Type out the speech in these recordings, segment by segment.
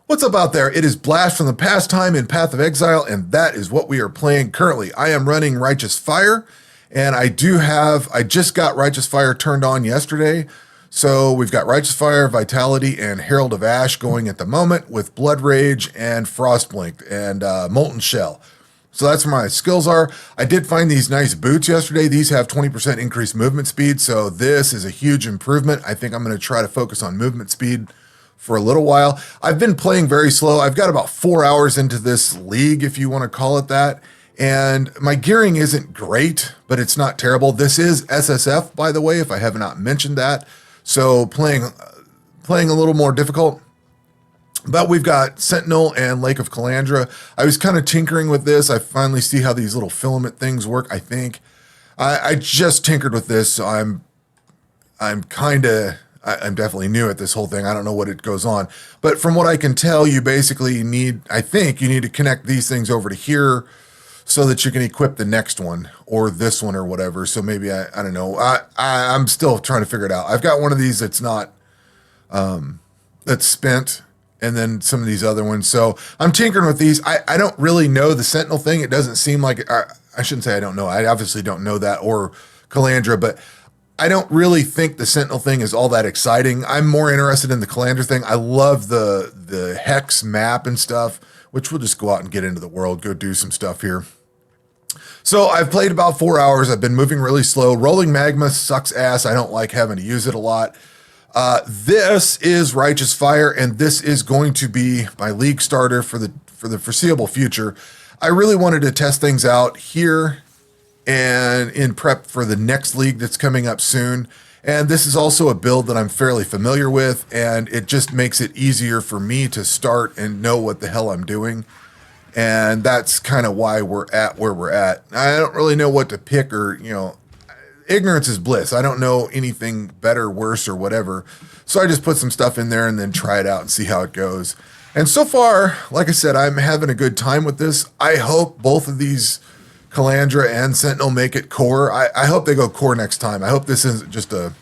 What's up out there? It is Blast from the past time in Path of Exile, and that is what we are playing currently. I am running Righteous Fire, and I just got Righteous Fire turned on yesterday. So we've got Righteous Fire, Vitality, and Herald of Ash going at the moment with Blood Rage and Frostblink and Molten Shell. So that's where my skills are. I did find these nice boots yesterday. These have 20% increased movement speed, so this is a huge improvement. I think I'm going to try to focus on movement speed for a little while. I've been playing very slow. I've got about 4 hours into this league, if you want to call it that. And my gearing isn't great, but it's not terrible. This is SSF, by the way, if I have not mentioned that. So playing a little more difficult. But we've got Sentinel and Lake of Calandra. I was kind of tinkering with this. I finally see how these little filament things work, I think. I just tinkered with this, so I'm definitely new at this whole thing. I don't know what it goes on. But from what I can tell, you basically need to connect these things over to here so that you can equip the next one or this one or whatever. So maybe, I don't know. I'm still trying to figure it out. I've got one of these that's not, that's spent, and then some of these other ones. So I'm tinkering with these. I don't really know the Sentinel thing. It doesn't seem like, I shouldn't say I don't know. I obviously don't know that, or Calandra, but I don't really think the Sentinel thing is all that exciting. I'm more interested in the Calandra thing. I love the Hex map and stuff, which we'll just go out and get into the world, go do some stuff here. So I've played about 4 hours. I've been moving really slow. Rolling Magma sucks ass. I don't like having to use it a lot. This is Righteous Fire, and this is going to be my league starter for the foreseeable future. I really wanted to test things out here and in prep for the next league that's coming up soon. And this is also a build that I'm fairly familiar with, and it just makes it easier for me to start and know what the hell I'm doing. And that's kind of why we're at where we're at. I don't really know what to pick, or, ignorance is bliss. I don't know anything better, worse, or whatever. So I just put some stuff in there and then try it out and see how it goes. And so far, like I said, I'm having a good time with this. I hope both of these, Calandra and Sentinel, make it core. I hope they go core next time. I hope this isn't just a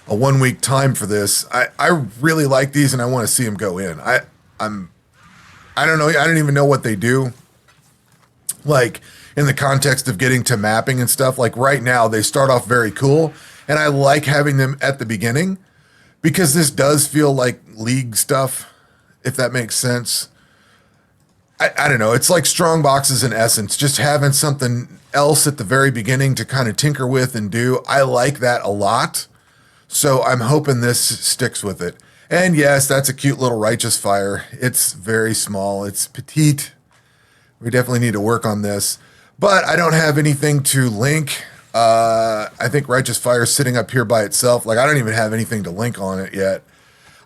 1 week time for this. I really like these, and I want to see them go in. I don't know. I don't even know what they do. Like, in the context of getting to mapping and stuff, like right now they start off very cool, and I like having them at the beginning because this does feel like league stuff, if that makes sense. I don't know. It's like strong boxes in essence, just having something else at the very beginning to kind of tinker with and do. I like that a lot. So I'm hoping this sticks with it. And yes, that's a cute little Righteous Fire. It's very small. It's petite. We definitely need to work on this. But I don't have anything to link. I think Righteous Fire is sitting up here by itself. Like, I don't even have anything to link on it yet.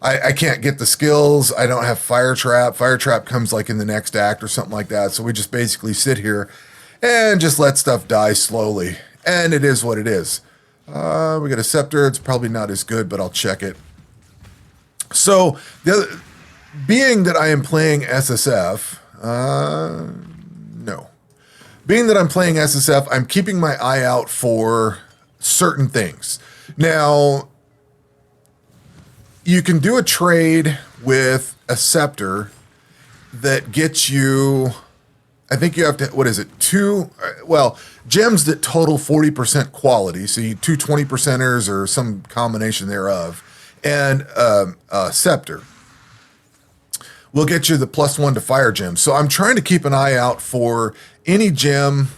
I can't get the skills. I don't have Fire Trap. Fire Trap comes like in the next act or something like that. So we just basically sit here and just let stuff die slowly. And it is what it is. We got a Scepter. It's probably not as good, but I'll check it. So, being that I am playing SSF, no. Being that I'm playing SSF, I'm keeping my eye out for certain things. Now, you can do a trade with a Scepter that gets you, I think you have to, what is it, gems that total 40% quality, so you 2 20%ers or some combination thereof, and a Scepter will get you the +1 to fire gem. So I'm trying to keep an eye out for any gem,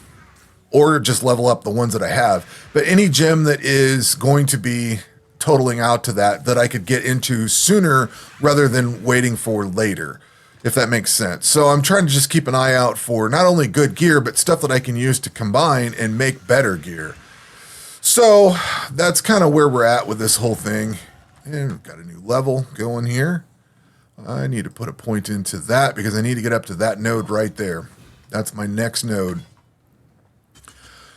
or just level up the ones that I have, but any gem that is going to be totaling out to that I could get into sooner rather than waiting for later, if that makes sense. So I'm trying to just keep an eye out for not only good gear, but stuff that I can use to combine and make better gear. So that's kind of where we're at with this whole thing. And we've got a new level going here. I need to put a point into that because I need to get up to that node right there. That's my next node.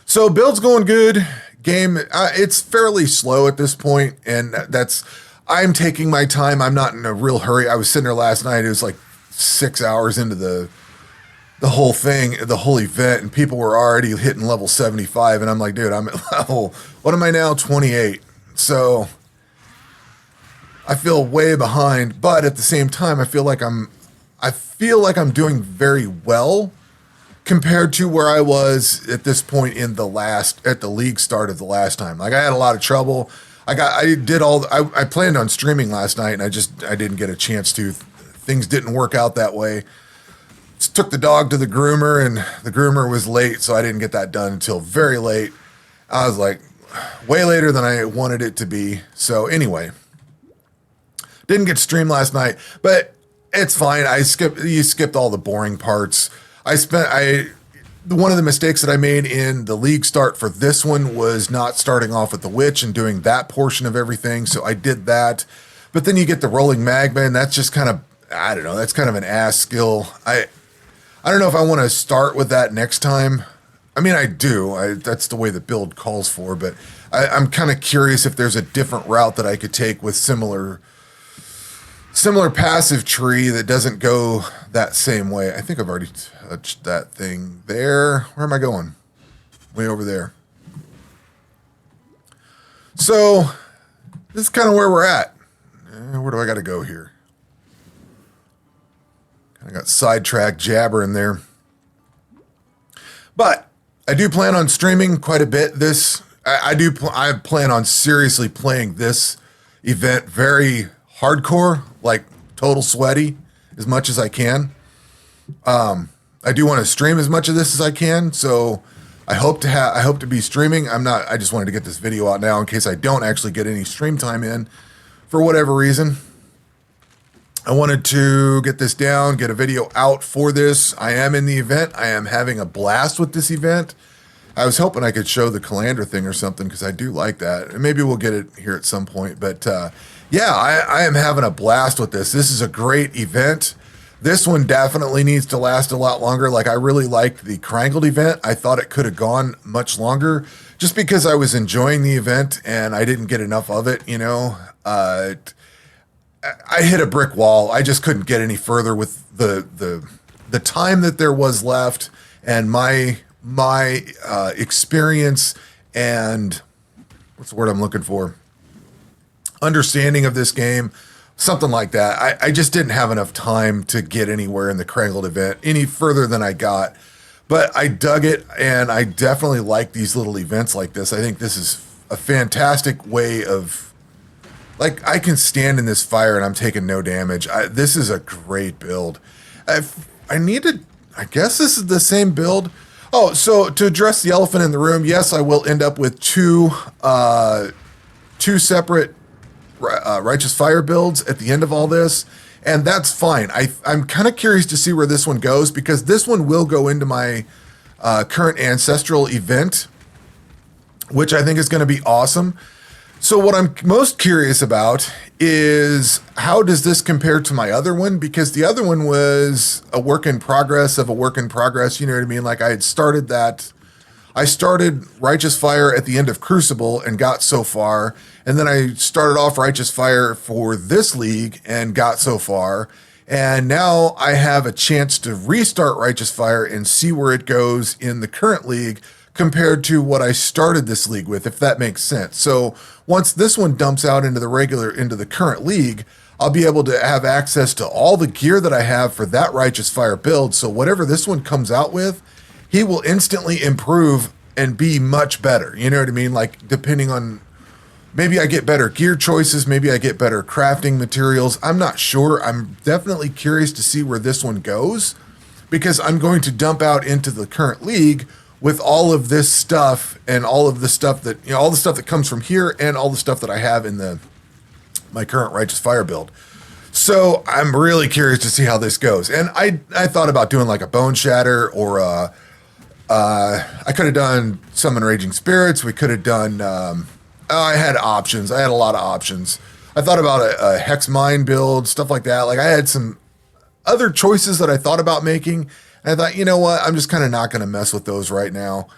So build's going good. Game, it's fairly slow at this point, and I'm taking my time. I'm not in a real hurry. I was sitting there last night. It was like 6 hours into the whole thing, the whole event, and people were already hitting level 75, and I'm like, dude, I'm at level, what am I now? 28. So I feel way behind, but at the same time, I feel like I'm doing very well compared to where I was at this point at the league start of the last time. Like I had a lot of trouble. I planned on streaming last night and I didn't get a chance to. Things didn't work out that way. Just took the dog to the groomer and the groomer was late, so I didn't get that done until very late. I was like way later than I wanted it to be. So anyway, didn't get to stream last night, but it's fine. You skipped all the boring parts. One of the mistakes that I made in the league start for this one was not starting off with the witch and doing that portion of everything. So I did that, but then you get the rolling magma, and that's just kind of, I don't know, that's kind of an ass skill. I don't know if I want to start with that next time. I mean, I do. That's the way the build calls for, but I'm kind of curious if there's a different route that I could take with similar passive tree that doesn't go that same way. I think I've already touched that thing there. Where am I going? Way over there. So this is kind of where we're at. Where do I got to go here? I got sidetracked jabbering there. But I do plan on streaming quite a bit. I plan on seriously playing this event very hardcore, like total sweaty, as much as I can. I do want to stream as much of this as I can, so I hope to be streaming. I just wanted to get this video out now in case I don't actually get any stream time in for whatever reason. I wanted to get this down, get a video out for this. I am in the event. I am having a blast with this event. I was hoping I could show the Calandra thing or something because I do like that. And maybe we'll get it here at some point. But yeah, I am having a blast with this. This is a great event. This one definitely needs to last a lot longer. Like I really liked the Crangled event. I thought it could have gone much longer just because I was enjoying the event and I didn't get enough of it, you know. I hit a brick wall. I just couldn't get any further with the time that there was left and my experience and what's the word I'm looking for? Understanding of this game, something like that. I just didn't have enough time to get anywhere in the Crangled event any further than I got, but I dug it and I definitely like these little events like this. I think this is a fantastic way of, like, I can stand in this fire and I'm taking no damage. This is a great build. I guess this is the same build. Oh, so to address the elephant in the room, yes, I will end up with two separate Righteous Fire builds at the end of all this, and that's fine. I'm kind of curious to see where this one goes because this one will go into my current Ancestral event, which I think is going to be awesome. So what I'm most curious about is how does this compare to my other one? Because the other one was a work in progress of a work in progress. You know what I mean? Like I started Righteous Fire at the end of Crucible and got so far. And then I started off Righteous Fire for this league and got so far. And now I have a chance to restart Righteous Fire and see where it goes in the current league compared to what I started this league with, if that makes sense. So once this one dumps out into the current league, I'll be able to have access to all the gear that I have for that Righteous Fire build. So whatever this one comes out with, he will instantly improve and be much better. You know what I mean? Like depending on, maybe I get better gear choices, maybe I get better crafting materials. I'm not sure. I'm definitely curious to see where this one goes because I'm going to dump out into the current league with all of this stuff and all of the stuff that, you know, all the stuff that comes from here and all the stuff that I have in my current Righteous Fire build. So I'm really curious to see how this goes. And I thought about doing like a Bone Shatter or I could have done Summon Raging Spirits. We could have done, I had options. I had a lot of options. I thought about a Hex Mine build, stuff like that. Like I had some other choices that I thought about making. And I thought, you know what? I'm just kind of not going to mess with those right now.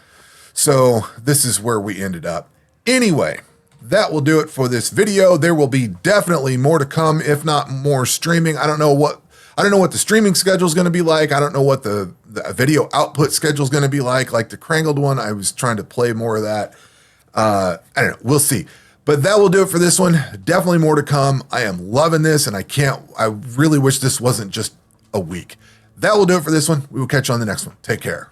So this is where we ended up. Anyway, that will do it for this video. There will be definitely more to come, if not more streaming. I don't know what the streaming schedule is going to be like. I don't know what the video output schedule is going to be like the Crangled one. I was trying to play more of that. I don't know. We'll see. But that will do it for this one. Definitely more to come. I am loving this, and I really wish this wasn't just a week. That will do it for this one. We will catch you on the next one. Take care.